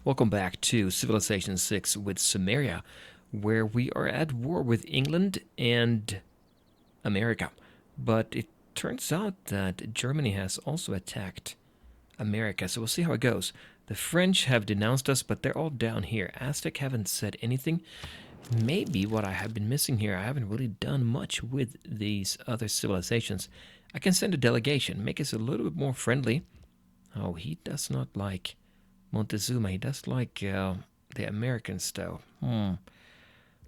Welcome back to Civilization 6 with Sumeria, where we are at war with England and America. But it turns out that Germany has also attacked America, so we'll see how it goes. The French have denounced us, but they're all down here. Aztec haven't said anything. Maybe what I have been missing here, I haven't really done much with these other civilizations. I can send a delegation, make us a little bit more friendly. Oh, he does not like Montezuma. He does like the Americans, though.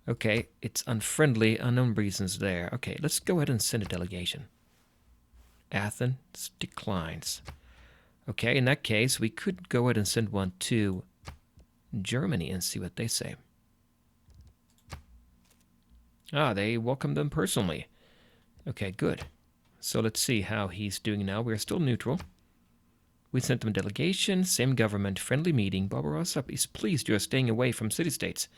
Okay, it's unfriendly, unknown reasons there. Okay, let's go ahead and send a delegation. Athens declines. Okay, in that case, we could go ahead and send one to Germany and see what they say. Ah, they welcome them personally. Okay, good. So let's see how he's doing now. We're still neutral. We sent them a delegation, same government, friendly meeting. Barbarossa is pleased you are staying away from city-states.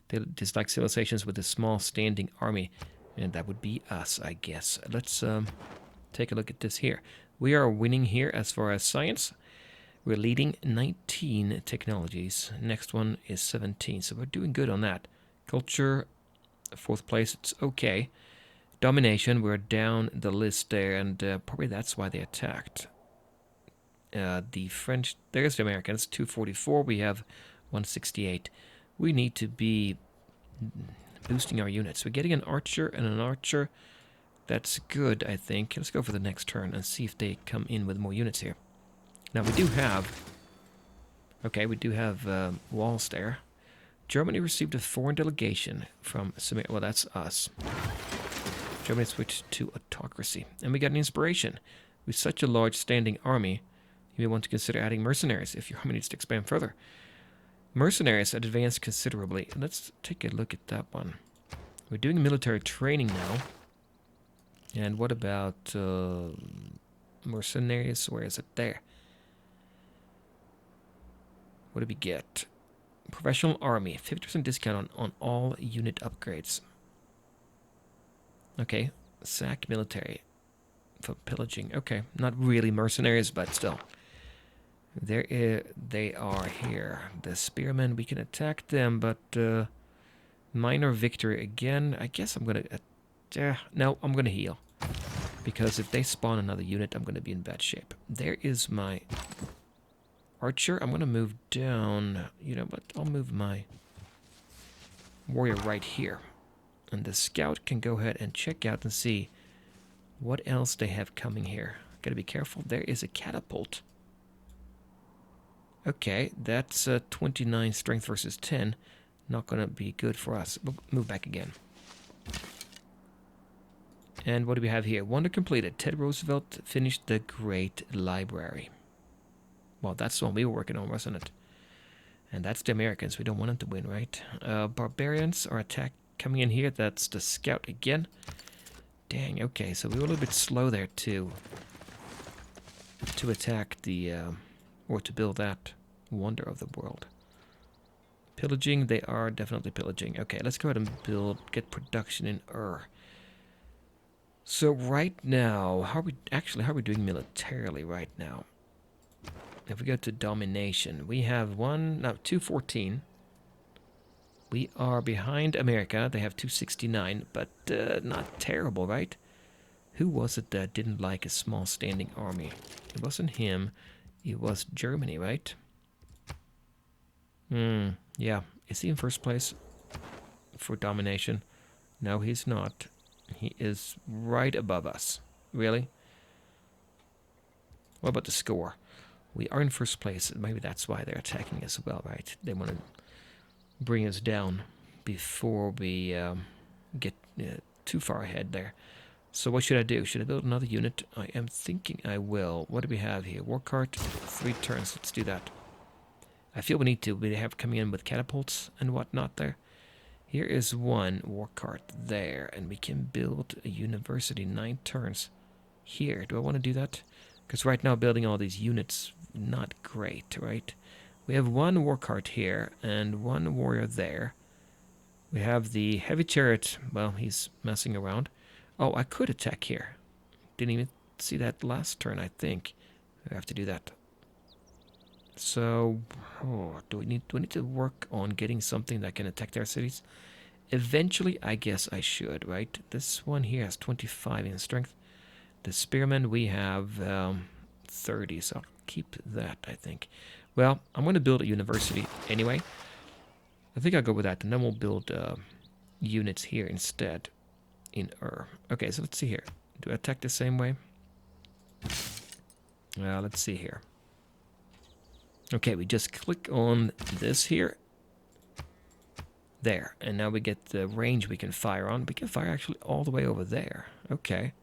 They dislike civilizations with a small standing army. And that would be us, I guess. Let's take a look at this here. We are winning here as far as science. We're leading 19 technologies. Next one is 17, so we're doing good on that. Culture, 4th place, it's okay. Domination, we're down the list there, and probably that's why they attacked. The French, there's the Americans, 244, we have 168. We need to be boosting our units. We're getting an archer and an archer. That's good, I think. Let's go for the next turn and see if they come in with more units here. Now, we do have... Okay, we do have walls there. Germany received a foreign delegation from Sumeria. Well, that's us. Germany switched to autocracy. And we got an inspiration. With such a large standing army, you may want to consider adding mercenaries if your army needs to expand further. Mercenaries had advanced considerably. Let's take a look at that one. We're doing military training now. And what about mercenaries? Where is it? There. What do we get? Professional army. 50% discount on all unit upgrades. Okay. Sack military. For pillaging. Okay. Not really mercenaries, but still. They are here. The spearmen, we can attack them, but minor victory again. I guess I'm going to... no, I'm going to heal. Because if they spawn another unit, I'm going to be in bad shape. There is my archer. I'm going to move down. You know what? I'll move my warrior right here. And the scout can go ahead and check out and see what else they have coming here. Got to be careful. There is a catapult. Okay, that's 29 strength versus 10. Not going to be good for us. We'll move back again. And what do we have here? Wonder completed. Ted Roosevelt finished the Great Library. Well, that's the one we were working on, wasn't it? And that's the Americans. We don't want them to win, right? Barbarians are coming in here. That's the scout again. Dang, okay. So we were a little bit slow there to attack the... or to build that wonder of the world. Pillaging, they are definitely pillaging. Okay, let's go ahead and get production in Ur. So right now, how are we doing militarily right now? If we go to domination, we have 214. We are behind America. They have 269, but not terrible, right? Who was it that didn't like a small standing army? It wasn't him. It was Germany, right? Yeah. Is he in first place for domination? No, he's not. He is right above us. Really? What about the score? We are in first place. Maybe that's why they're attacking as well, right? They want to bring us down before we get too far ahead there. So what should I do? Should I build another unit? I am thinking I will. What do we have here? War cart, 3 turns. Let's do that. I feel we need to. We have coming in with catapults and whatnot there. Here is one war cart there, and we can build a university 9 turns here. Do I want to do that? Because right now building all these units, not great, right? We have 1 war cart here and 1 warrior there. We have the heavy chariot. Well, he's messing around. Oh, I could attack here. Didn't even see that last turn, I think. I have to do that. So, do we need to work on getting something that can attack their cities? Eventually, I guess I should, right? This one here has 25 in strength. The spearmen, we have 30, so I'll keep that, I think. Well, I'm going to build a university anyway. I think I'll go with that, and then we'll build units here instead in Ur. Okay, so let's see here. Do I attack the same way? Let's see here. Okay, we just click on this here. There, and now we get the range we can fire on. We can fire actually all the way over there. Okay.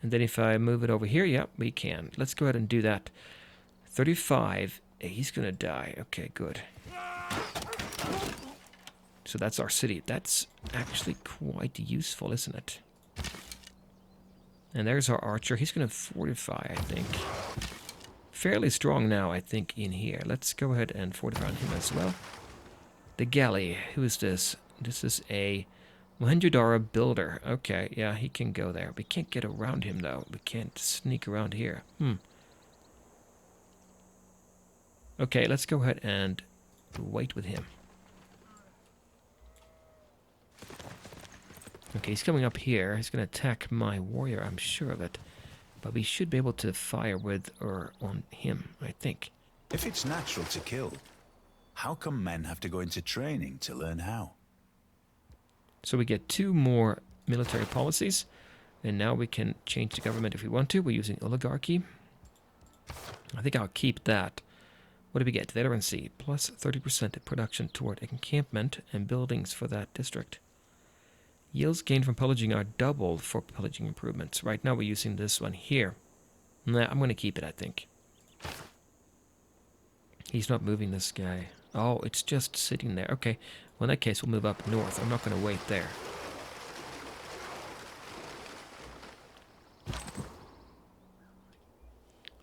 And then if I move it over here, yeah, we can. Let's go ahead and do that. 35. He's going to die. Okay, good. So that's our city. That's actually quite useful, isn't it? And there's our archer. He's going to fortify, I think. Fairly strong now, I think, in here. Let's go ahead and fortify on him as well. The galley. Who is this? This is a Mohenjo-daro builder. Okay, yeah, he can go there. We can't get around him, though. We can't sneak around here. Okay, let's go ahead and wait with him. Okay, he's coming up here. He's going to attack my warrior, I'm sure of it. But we should be able to fire with or on him, I think. If it's natural to kill, how come men have to go into training to learn how? So we get 2 more military policies. And now we can change the government if we want to. We're using oligarchy. I think I'll keep that. What do we get? Veterancy, plus 30% production toward encampment and buildings for that district. Yields gained from pillaging are doubled for pillaging improvements. Right now we're using this one here. Nah, I'm going to keep it, I think. He's not moving, this guy. Oh, it's just sitting there. Okay, well in that case we'll move up north. I'm not going to wait there.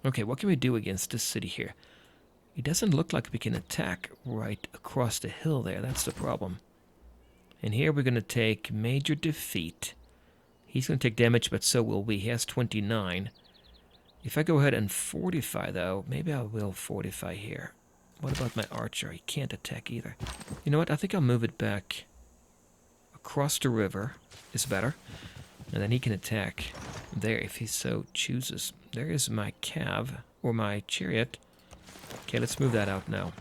Okay, what can we do against this city here? It doesn't look like we can attack right across the hill there. That's the problem. And here we're going to take major defeat. He's going to take damage, but so will we. He has 29. If I go ahead and fortify, though, maybe I will fortify here. What about my archer? He can't attack either. You know what? I think I'll move it back across the river. Is better. And then he can attack there if he so chooses. There is my cav, or my chariot. Okay, let's move that out now.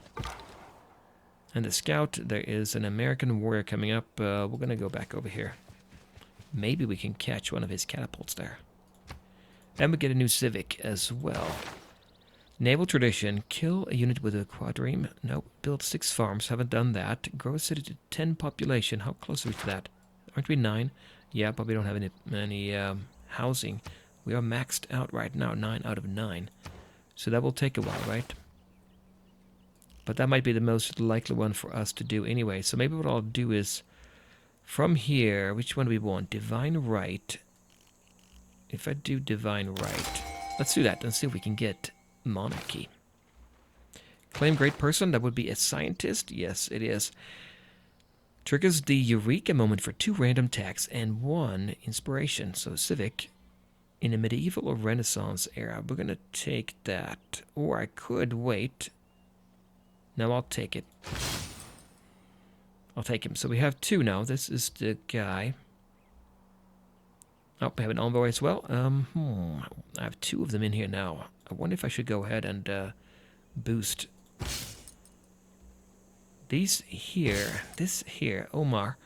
And the scout, there is an American warrior coming up. We're going to go back over here. Maybe we can catch one of his catapults there. And we get a new civic as well. Naval tradition, kill a unit with a quadrime. Nope, build 6 farms, haven't done that. Grow a city to 10 population. How close are we to that? Aren't we 9? Yeah, but we don't have any housing. We are maxed out right now, 9 out of 9. So that will take a while, right? But that might be the most likely one for us to do anyway. So maybe what I'll do is, from here, which one do we want? Divine Right. If I do Divine Right, let's do that and see if we can get monarchy. Claim great person, that would be a scientist. Yes, it is. Triggers the Eureka moment for 2 random attacks and 1 inspiration. So civic. In a medieval or Renaissance era, we're going to take that. Or I could wait. No, I'll take it. I'll take him. So we have 2 now. This is the guy. Oh, we have an envoy as well. I have 2 of them in here now. I wonder if I should go ahead and boost these here. This here, Omar.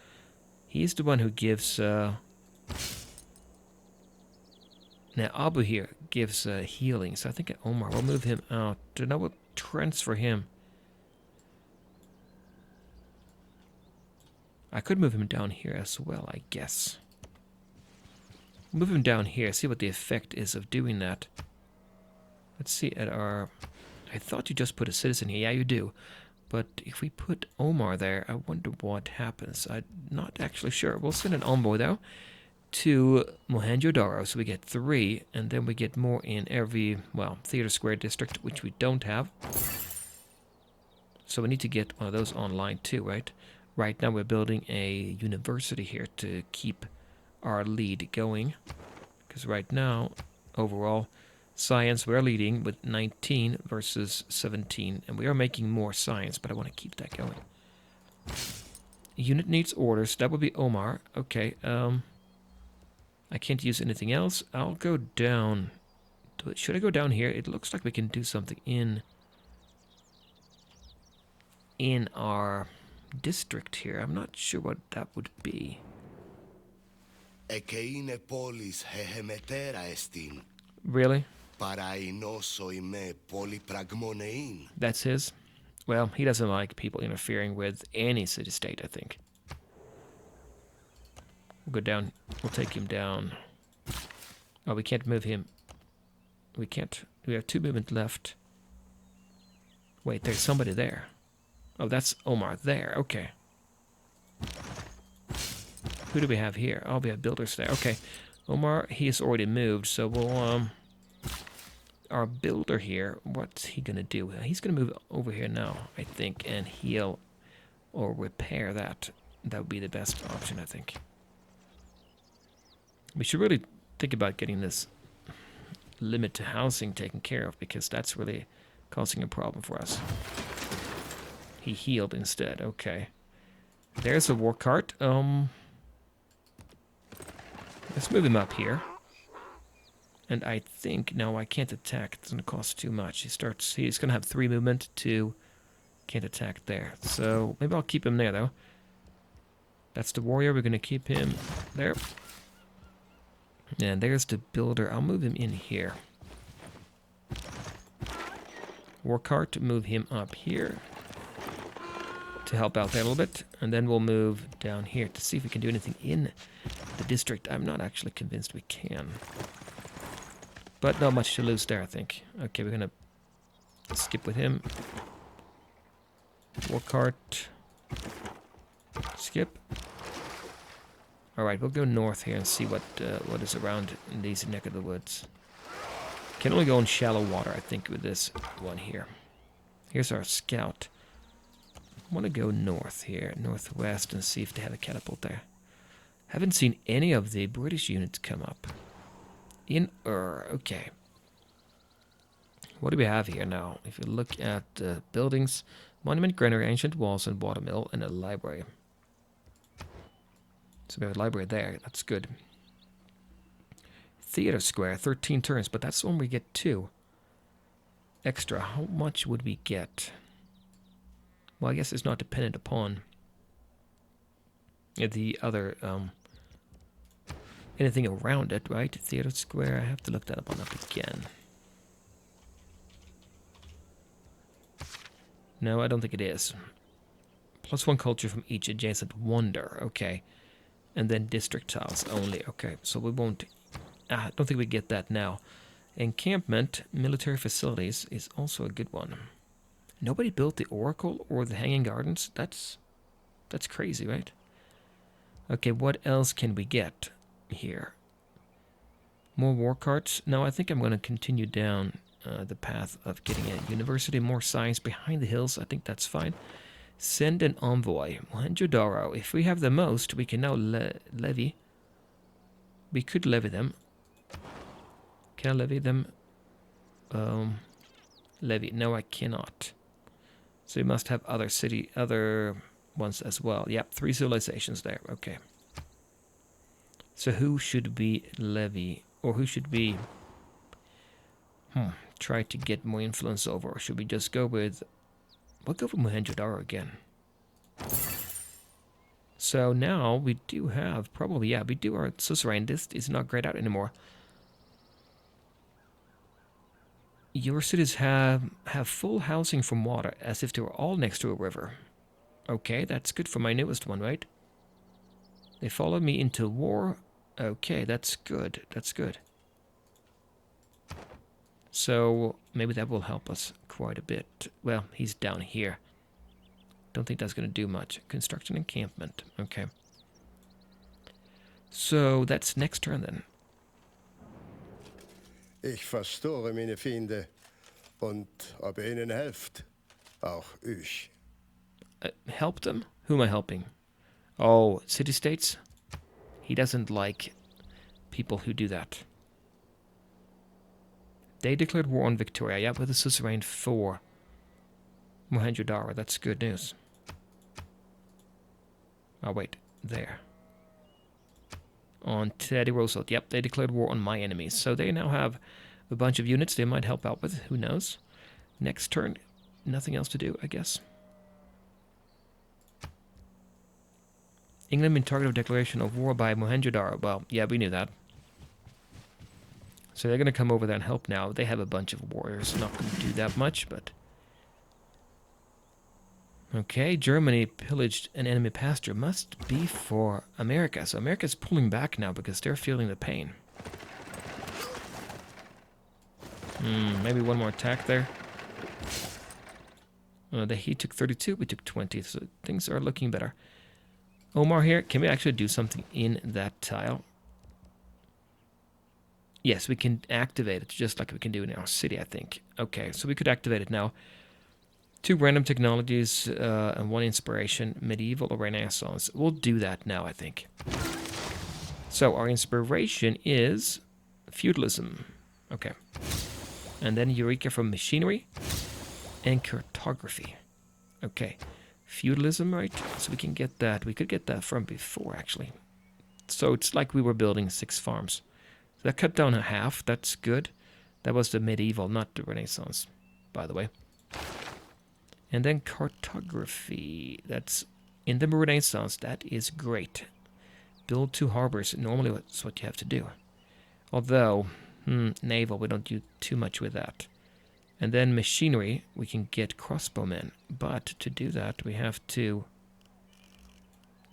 He is the one who gives... Now, Abu here gives healing. So I think Omar, we'll move him out. Now we'll transfer him. I could move him down here as well, I guess. Move him down here, see what the effect is of doing that. Let's see at our... I thought you just put a citizen here. Yeah, you do. But if we put Omar there, I wonder what happens. I'm not actually sure. We'll send an envoy, though, to Mohenjo-daro, so we get 3, and then we get more in every, well, Theater Square district, which we don't have. So we need to get one of those online too, right? Right now we're building a university here to keep our lead going. Because right now, overall, Science, we're leading with 19 versus 17. And we are making more science, but I want to keep that going. Unit needs orders. That would be Omar. Okay, I can't use anything else. I'll go down. Should I go down here? It looks like we can do something in our district here. I'm not sure what that would be. Ekeine polis hehemetera estin. Really? Parainoso me polypragmonein. That's his? Well, he doesn't like people interfering with any city-state, I think. We'll go down. We'll take him down. Oh, we can't move him. We can't. We have 2 movement left. Wait, there's somebody there. Oh, that's Omar there. Okay. Who do we have here? Oh, we have builders there. Okay. Omar, he has already moved, so we'll, our builder here, what's he gonna do? He's gonna move over here now, I think, and heal or repair that. That would be the best option, I think. We should really think about getting this limit to housing taken care of, because that's really causing a problem for us. He healed instead. Okay. There's a war cart. Let's move him up here. And I think, no, I can't attack. It's going to cost too much. He's going to have 3 movement, 2. Can't attack there. So maybe I'll keep him there, though. That's the warrior. We're going to keep him there. And there's the builder. I'll move him in here. War cart, move him up here to help out there a little bit. And then we'll move down here to see if we can do anything in the district. I'm not actually convinced we can. But not much to lose there, I think. Okay, we're going to skip with him. War cart. Skip. Alright, we'll go north here and see what is around in these neck of the woods. Can only go in shallow water, I think, with this one here. Here's our scout. I want to go north here, northwest, and see if they have a catapult there. Haven't seen any of the British units come up. In okay. What do we have here now? If you look at buildings, monument, granary, ancient walls, and watermill, and a library. So we have a library there. That's good. Theater square, 13 turns, but that's when we get 2 extra. How much would we get? Well, I guess it's not dependent upon the other anything around it, right? Theater square. I have to look that up again. No, I don't think it is. +1 culture from each adjacent wonder. Okay. And then district tiles only. Okay, so we won't... I don't think we get that now. Encampment, military facilities is also a good one. Nobody built the Oracle or the Hanging Gardens? That's crazy, right? Okay, what else can we get here? More war carts? No, I think I'm going to continue down the path of getting a university, more science behind the hills. I think that's fine. Send an envoy. Mohenjo-Daro. If we have the most, we can now levy. We could levy them. Can I levy them? Levy. No, I cannot. So we must have other ones as well. Yep, 3 civilizations there. Okay. So who should we levy? Or who should we try to get more influence over? Or should we just go with... We'll go for Mohenjo-Daro again. So now we do have, probably, yeah, we do our suzerain. This is not grayed out anymore. Your cities have full housing from water, as if they were all next to a river. Okay, that's good for my newest one, right? They followed me into war. Okay, that's good. That's good. So maybe that will help us quite a bit. Well, he's down here. Don't think that's going to do much. Construction encampment. Okay. So that's next turn then. Ich verstore meine Feinde und ob ihr ihnen helft, auch ich. Help them? Who am I helping? Oh, city-states? He doesn't like people who do that. They declared war on Victoria. Yeah, with the suzerain for Mohenjo-Daro. That's good news. Oh, wait. There. On Teddy Roosevelt. Yep, they declared war on my enemies. So they now have a bunch of units they might help out with. Who knows? Next turn, nothing else to do, I guess. England been target of declaration of war by Mohenjo-Daro. Well, yeah, we knew that. So they're going to come over there and help now. They have a bunch of warriors. Not going to do that much, but... Okay, Germany pillaged an enemy pasture. Must be for America. So America's pulling back now because they're feeling the pain. Maybe one more attack there. He took 32, we took 20, so things are looking better. Omar here, can we actually do something in that tile? Yes, we can activate it just like we can do in our city, I think. Okay, so we could activate it now. 2 random technologies and 1 inspiration, medieval or renaissance. We'll do that now, I think. So our inspiration is feudalism. Okay. And then Eureka from machinery and cartography. Okay. Feudalism, right? So we can get that. We could get that from before, actually. So it's like we were building 6 farms. So that cut down a half. That's good. That was the medieval, not the Renaissance, by the way. And then cartography. That's in the Renaissance. That is great. Build 2 harbors. Normally that's what you have to do. Although, naval, we don't do too much with that. And then machinery, we can get crossbowmen. But to do that, we have to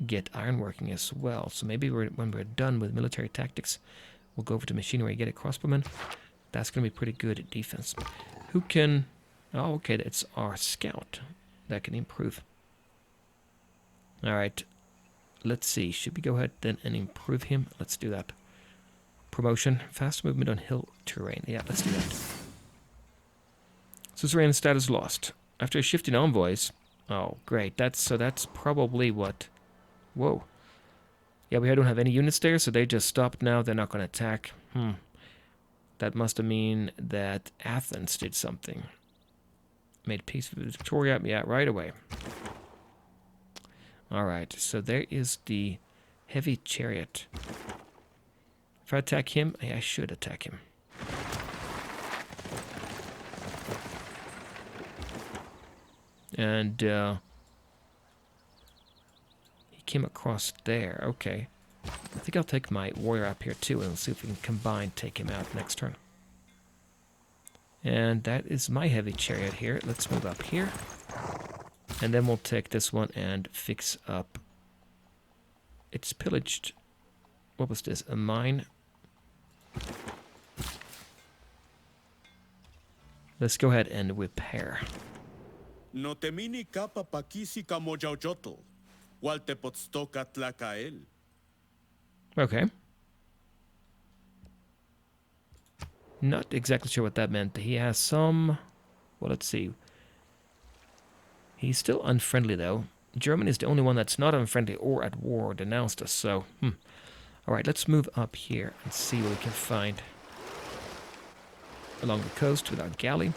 get ironworking as well. So maybe when we're done with military tactics, we'll go over to machinery, get a crossbowman. That's going to be pretty good at defense. Who can... Oh, okay, that's our scout. That can improve. All right. Let's see. Should we go ahead then and improve him? Let's do that. Promotion. Fast movement on hill terrain. Yeah, let's do that. Suzerain status lost. After a shift in envoys. Oh, great. That's probably what... Whoa. Yeah, we don't have any units there, so they just stopped now. They're not going to attack. That must have mean that Athens did something. Made peace with Victoria. Yeah, right away. Alright, so there is the heavy chariot. If I attack him, I should attack him. And he came across there. Okay. I think I'll take my warrior up here too, and we'll see if we can combine, take him out next turn. And that is my heavy chariot here. Let's move up here. And then we'll take this one and fix up. It's pillaged. What was this? A mine? Let's go ahead and repair. No temini kapa pakisi kamojaujotl, waltepotstoka tlakael. Okay. Not exactly sure what that meant. He has some... Well, let's see. He's still unfriendly, though. Germany is the only one that's not unfriendly or at war or denounced us, so... Alright, let's move up here and see what we can find. Along the coast with our galley.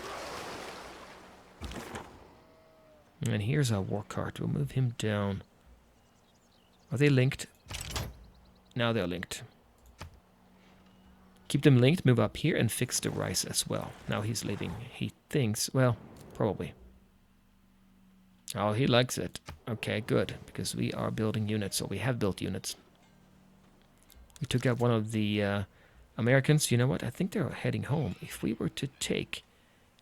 And here's our war cart. We'll move him down. Are they linked? Now they're linked. Keep them linked, move up here, and fix the rice as well. Now he's leaving. He thinks, well, probably. Oh, he likes it. Okay, good, because we are building units, or we have built units. We took out one of the Americans. You know what? I think they're heading home. If we were to take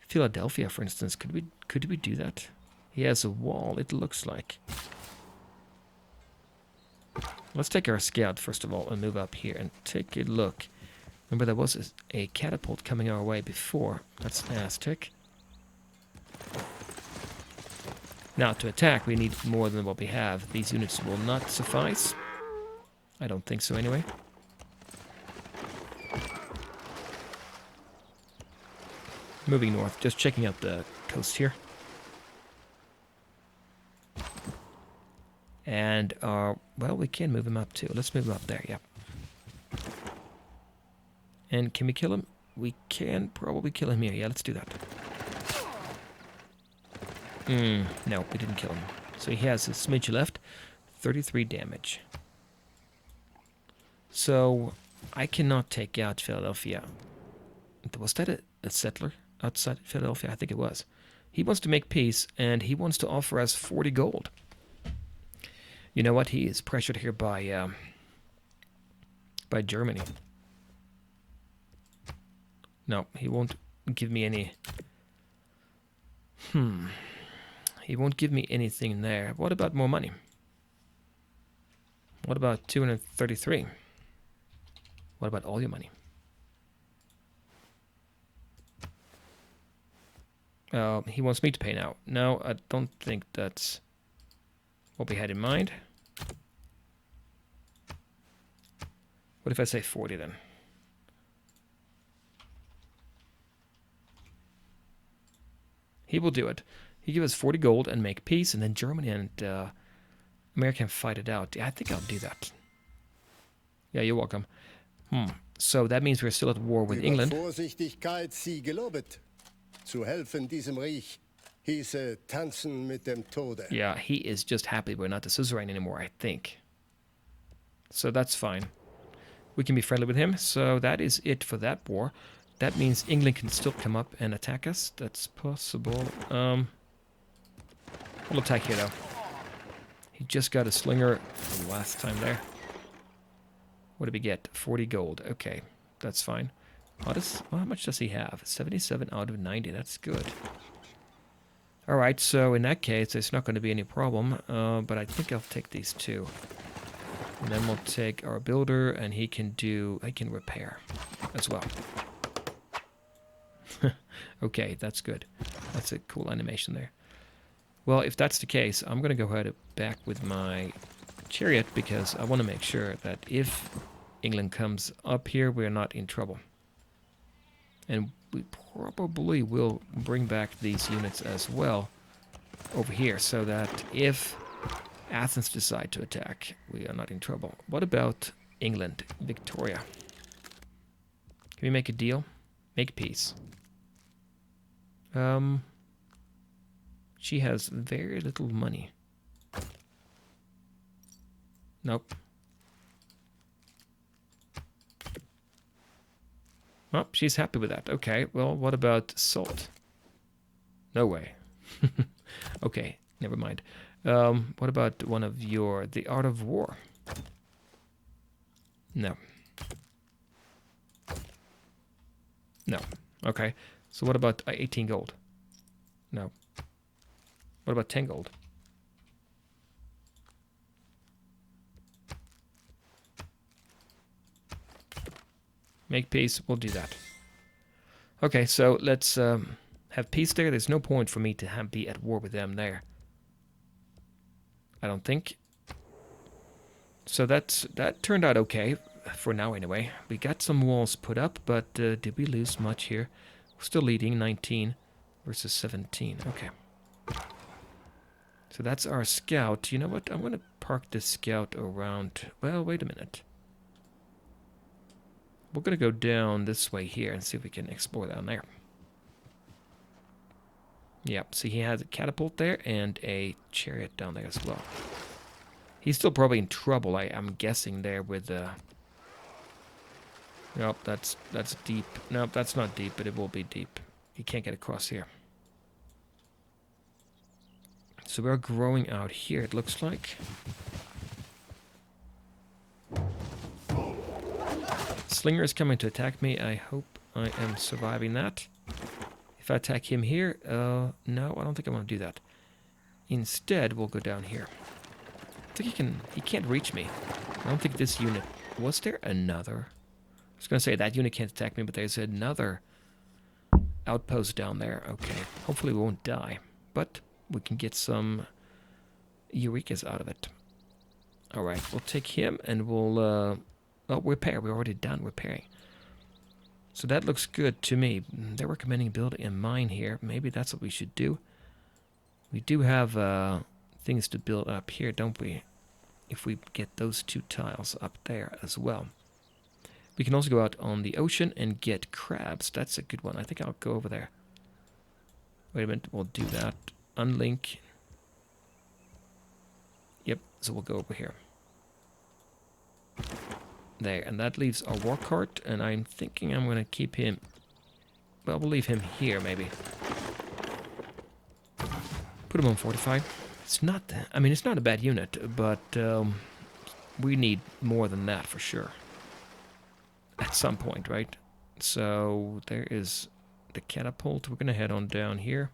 Philadelphia, for instance, could we do that? He has a wall, it looks like. Let's take our scout, first of all, and move up here and take a look. Remember, there was a catapult coming our way before. That's an Aztec. Now, to attack, we need more than what we have. These units will not suffice. I don't think so, anyway. Moving north, just checking out the coast here. And, well, we can move him up, too. Let's move him up there, yeah. And can we kill him? We can probably kill him here. Yeah, let's do that. No, we didn't kill him. So he has a smidge left. 33 damage. So I cannot take out Philadelphia. Was that a settler outside Philadelphia? I think it was. He wants to make peace, and he wants to offer us 40 gold. You know what? He is pressured here by Germany. No, he won't give me any... He won't give me anything there. What about more money? What about 233? What about all your money? He wants me to pay now. No, I don't think that's what we had in mind. What if I say 40 then? He will do it. He give us 40 gold and make peace, and then Germany and America can fight it out. Yeah, I think I'll do that. Yeah, you're welcome. So that means we're still at war with England. Vorsichtigkeit sie gelobet. Zu helfen diesem Reich hieße tanzen mit dem Tode. Yeah, he is just happy we're not the suzerain anymore, I think. So that's fine. We can be friendly with him. So that is it for that war. That means England can still come up and attack us. That's possible. We'll attack here, though. He just got a slinger last time there. What did we get? 40 gold. Okay, that's fine. How much does he have? 77 out of 90. That's good. Alright, so in that case, there's not going to be any problem. But I think I'll take these two. And then we'll take our builder, and he can repair as well. Okay, that's good. That's a cool animation there. Well, if that's the case, I'm going to go ahead and back with my chariot, because I want to make sure that if England comes up here, we're not in trouble. And we probably will bring back these units as well over here, so that if Athens decide to attack, we are not in trouble. What about England? Victoria. Can we make a deal? Make peace. She has very little money. Nope. Well, she's happy with that. Okay, well, what about salt? No way. Okay, never mind. What about one of the art of war? No. No. Okay. So what about 18 gold? No. What about 10 gold? Make peace. We'll do that. Okay, so let's have peace there. There's no point for me to be at war with them there. I don't think. So that turned out okay, for now anyway. We got some walls put up, but did we lose much here? We're still leading, 19 versus 17. Okay. So that's our scout. You know what? I'm going to park this scout around... Well, wait a minute. We're going to go down this way here and see if we can explore down there. Yep, see he has a catapult there and a chariot down there as well. He's still probably in trouble, I'm guessing, there with... Nope, that's deep. Nope, that's not deep, but it will be deep. He can't get across here. So we're growing out here, it looks like. Slinger is coming to attack me. I hope I am surviving that. If I attack him here, no, I don't think I want to do that. Instead, we'll go down here. I think he can't reach me. I don't think this unit... Was there another? I was going to say that unit can't attack me, but there's another outpost down there. Okay, hopefully we won't die. But we can get some Eurekas out of it. Alright, we'll take him and we'll... Oh, repair. We're already done repairing. So that looks good to me. They're recommending building a mine here. Maybe that's what we should do. We do have things to build up here, don't we? If we get those two tiles up there as well. We can also go out on the ocean and get crabs. That's a good one. I think I'll go over there. Wait a minute. We'll do that. Unlink. Yep. So we'll go over here. There. And that leaves our war cart. And I'm thinking I'm going to keep him... Well, we'll leave him here, maybe. Put him on 45. It's not... I mean, it's not a bad unit, but we need more than that for sure. At some point, right? So there is the catapult. We're going to head on down here.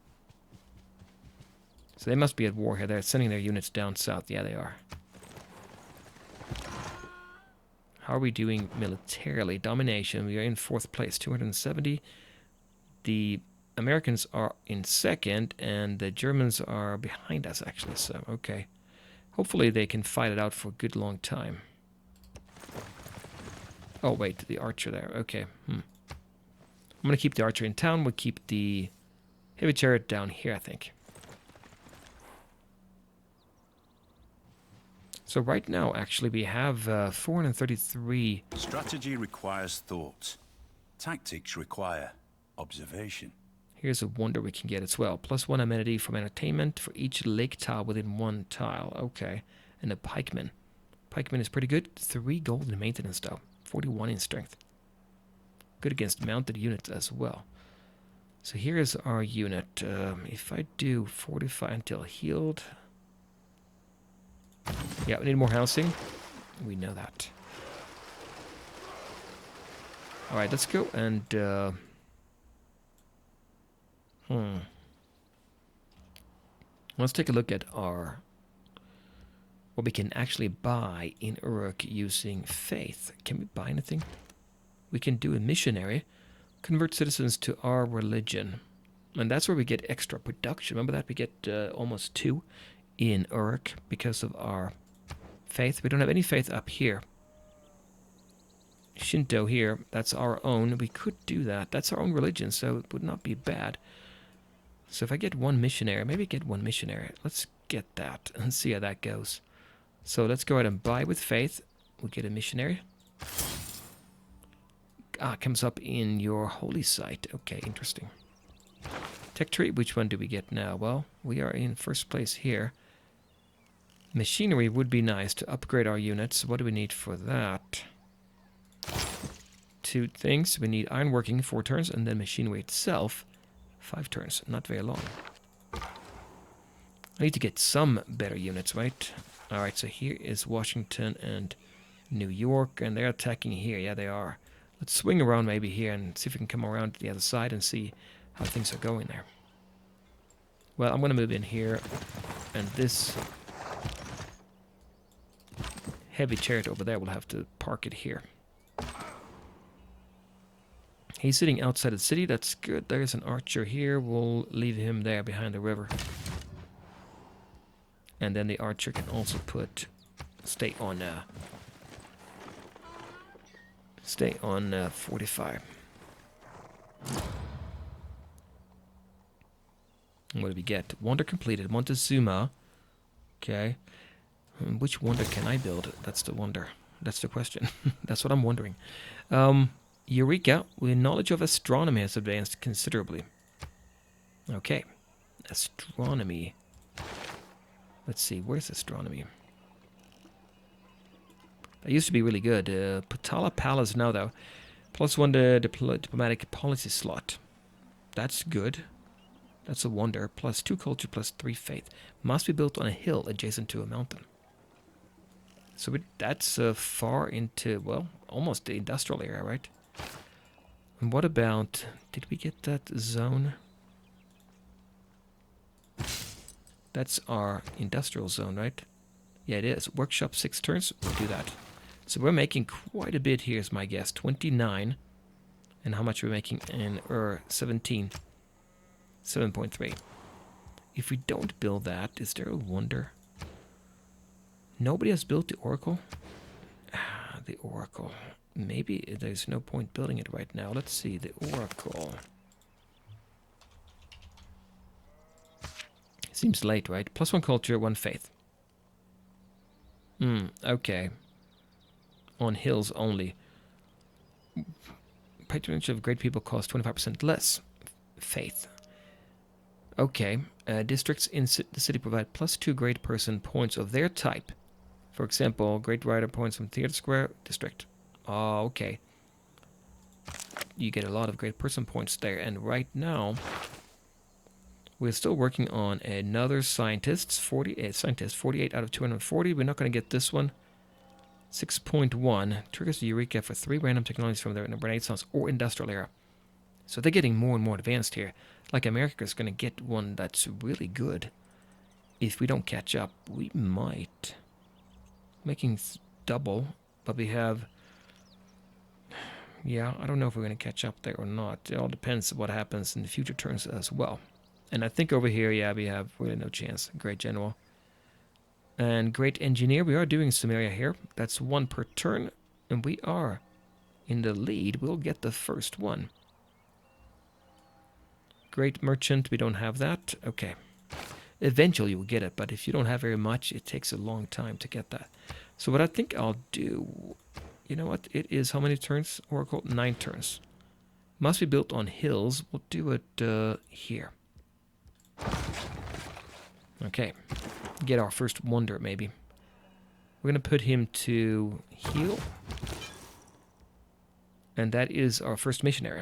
So they must be at war here. They're sending their units down south. Yeah, they are. How are we doing militarily? Domination. We are in 4th place, 270. The Americans are in 2nd, and the Germans are behind us, actually. So, okay. Hopefully they can fight it out for a good long time. Oh, wait, the archer there. Okay. I'm going to keep the archer in town. We'll keep the heavy chariot down here, I think. So right now, actually, we have 433... Strategy requires thought. Tactics require observation. Here's a wonder we can get as well. +1 amenity from entertainment for each lake tile within 1 tile. Okay. And a pikeman. Pikeman is pretty good. 3 gold in maintenance, though. 41 in strength. Good against mounted units as well. So here's our unit. If I do 45 until healed... Yeah, we need more housing. We know that. Alright, let's go and... Let's take a look at our... what we can actually buy in Uruk using faith. Can we buy anything? We can do a missionary. Convert citizens to our religion. And that's where we get extra production. Remember that? We get almost 2 in Uruk because of our faith. We don't have any faith up here. Shinto here, that's our own. We could do that. That's our own religion, so it would not be bad. So if I get 1 missionary, maybe get 1 missionary. Let's get that and see how that goes. So let's go ahead and buy with faith. We'll get a missionary. It comes up in your holy site. Okay, interesting. Tech tree, which one do we get now? Well, we are in 1st place here. Machinery would be nice to upgrade our units. What do we need for that? 2 things. We need ironworking 4 turns, and then machinery itself 5 turns. Not very long. I need to get some better units, right? Alright, so here is Washington and New York, and they're attacking here. Yeah, they are. Let's swing around maybe here and see if we can come around to the other side and see how things are going there. Well, I'm going to move in here, and this heavy chariot over there will have to park it here. He's sitting outside the city. That's good. There's an archer here. We'll leave him there behind the river. And then the archer can also stay on 45. What do we get? Wonder completed. Montezuma. Okay. Which wonder can I build? That's the wonder. That's the question. That's what I'm wondering. Eureka. With knowledge of astronomy has advanced considerably. Okay. Astronomy. Let's see. Where's astronomy? That used to be really good. Patala Palace now, though. +1 to diplomatic policy slot. That's good. That's a wonder. +2 culture, +3 faith. Must be built on a hill adjacent to a mountain. So that's far into, well, almost the industrial area, right? And what about... Did we get that zone? That's our industrial zone, right? Yeah, it is. Workshop 6 turns. We'll do that. So we're making quite a bit here, is my guess. 29. And how much are we making in 17? 7.3. If we don't build that, is there a wonder? Nobody has built the Oracle? The Oracle. Maybe there's no point building it right now. Let's see. The Oracle. Seems late, right? +1 culture, 1 faith. Okay. On hills only. Patronage of great people costs 25% less. Faith. Okay. Districts in the city provide +2 great person points of their type. For example, great writer points from Theater Square District. Oh, okay. You get a lot of great person points there. And right now, we're still working on another scientist. 48 out of 240. We're not going to get this one. 6.1 triggers the Eureka for 3 random technologies from the Renaissance or Industrial era. So they're getting more and more advanced here. Like America's going to get one that's really good. If we don't catch up, we might. Making double, but we have... Yeah, I don't know if we're going to catch up there or not. It all depends on what happens in the future turns as well. And I think over here, yeah, we have really no chance. Great General. And Great Engineer, we are doing Sumeria here. That's 1 per turn, and we are in the lead. We'll get the first one. Great Merchant, we don't have that. Okay. Eventually you'll get it, but if you don't have very much, it takes a long time to get that. So what I think I'll do... You know what? It is how many turns, Oracle? 9 turns. Must be built on hills. We'll do it here. Okay. Get our first wonder, maybe. We're going to put him to heal. And that is our first missionary.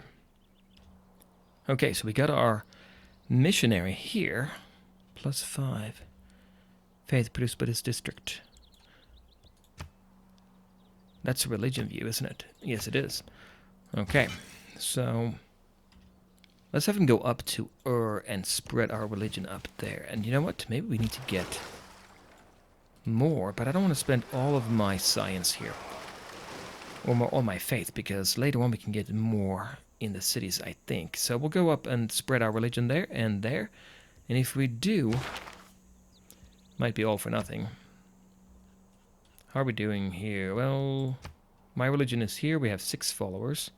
Okay, so we got our missionary here. +5. Faith produced by this district. That's a religion view, isn't it? Yes, it is. Okay, so let's have him go up to and spread our religion up there. And you know what? Maybe we need to get more, but I don't want to spend all of my science here. Or all my faith, because later on we can get more in the cities, I think. So we'll go up and spread our religion there and there. And if we do, might be all for nothing. How are we doing here? Well, my religion is here. We have 6 followers.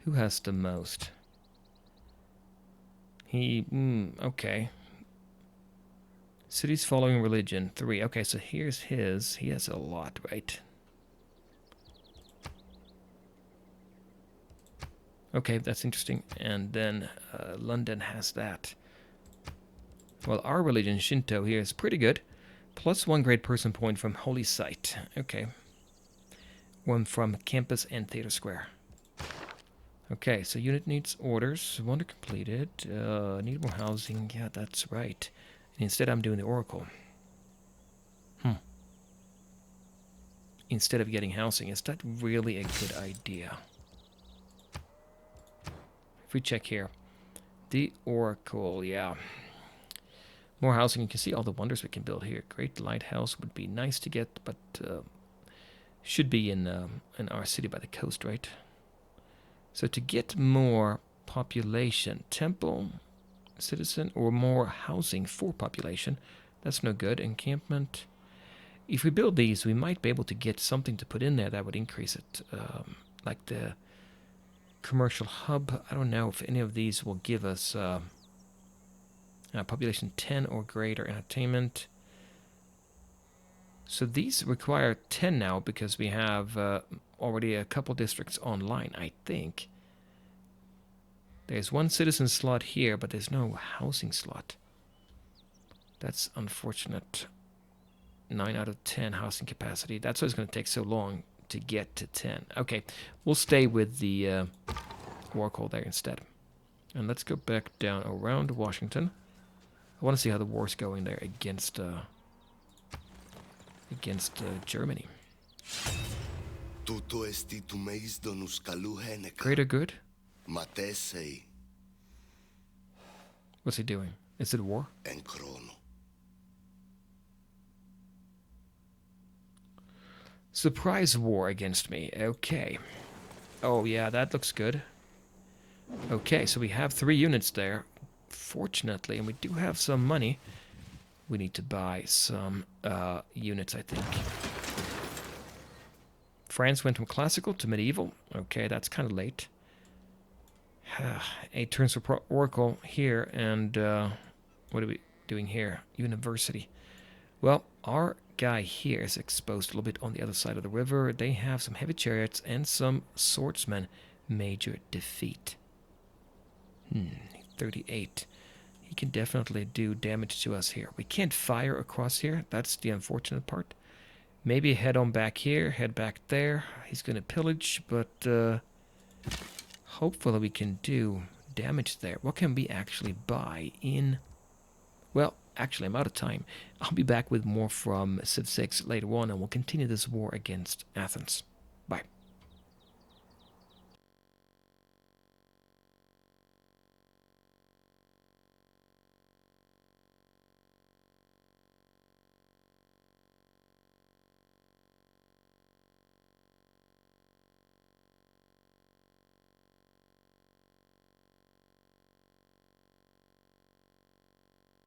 Who has the most? Okay. Cities following religion, 3. Okay, so here's his. He has a lot, right? Okay, that's interesting. And then London has that. Well, our religion, Shinto, here is pretty good. +1 great person point from Holy Site. Okay. 1 from Campus and Theater Square. Okay, so unit needs orders. Wonder completed. Need more housing. Yeah, that's right. And instead, I'm doing the Oracle. Instead of getting housing. Is that really a good idea? If we check here. The Oracle, yeah. More housing. You can see all the wonders we can build here. Great lighthouse would be nice to get, but should be in our city by the coast, right? So to get more population, temple, citizen, or more housing for population, that's no good. Encampment. If we build these, we might be able to get something to put in there that would increase it, like the commercial hub. I don't know if any of these will give us population 10 or greater. Entertainment. So these require 10 now because we have already a couple districts online, I think. There's 1 citizen slot here, but there's no housing slot. That's unfortunate. 9 out of 10 housing capacity. That's why it's going to take so long to get to 10. Okay, we'll stay with the Oracle there instead. And let's go back down around Washington. I want to see how the war's going there against Germany. Greater good? What's he doing? Is it war? Surprise war against me. Okay. Oh, yeah, that looks good. Okay, so we have 3 units there. Fortunately, and we do have some money. We need to buy some units, I think. France went from classical to medieval. Okay, that's kind of late. 8 turns for Oracle here, and what are we doing here? University. Well, our guy here is exposed a little bit on the other side of the river. They have some heavy chariots and some swordsmen. Major defeat. 38. He can definitely do damage to us here. We can't fire across here. That's the unfortunate part. Maybe head on back here, head back there. He's going to pillage, but hopefully we can do damage there. What can we actually buy in? Well, actually, I'm out of time. I'll be back with more from Civ 6 later on, and we'll continue this war against Athens.